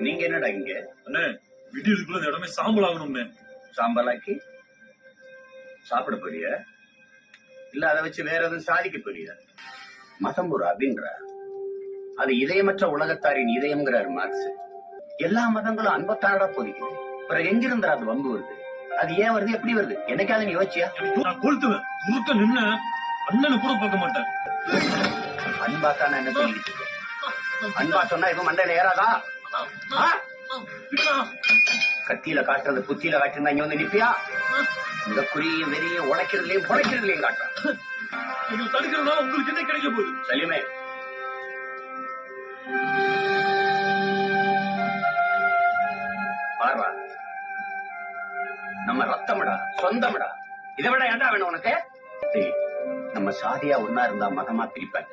நீங்க என்னடா இங்க? அண்ணே விடியதுக்குள்ள இந்த இடமே சாம்பல் ஆகணும்னே. சாம்பலாக்கி சாப்பிட போறிய இல்ல அதை வச்சு வேற எதுவும் சாதிக்க போறிய? மதம் ஒரு அப்படின்ற அது இதயமற்ற உலகத்தாரின் இதயம்ங்கிறார் மார்க்ஸ். எல்லா மதங்களும் அன்பத்தானடா போதிக்குது. பிறகு எங்கிருந்தா அது வம்பு வருது? அது ஏன் வருது, எப்படி வருது? என்னைக்காவது நீ யோசிச்சியா? நான் கொளுத்துவேன். முறுக்க நின்ன அண்ணனு கூட பார்க்க மாட்டேன். அன்பாக்கான என்ன சொல்லிட்டு இருக்க? அன்பா சொன்னா எதுவும் மண்டையில ஏறாதா? கத்தியில காட்டுறது புத்தியில காட்டுறா இங்க வந்து நிப்பியா? இந்த குறியும் வெறியும் உழைக்கிறதுலயும் புழைக்கிறதுலயும் காட்டுறான். தடுக்கிறதுனால உங்களுக்கு என்ன கிடைக்க போகுது? சலிமே, பாருவா, நம்ம ரத்தம்டா, சொந்தம்டா. இதை விட ஏண்டா வேணும் உனக்கு? நம்ம சாதியா ஒன்னா இருந்தா மதமா பிரிப்பாங்க.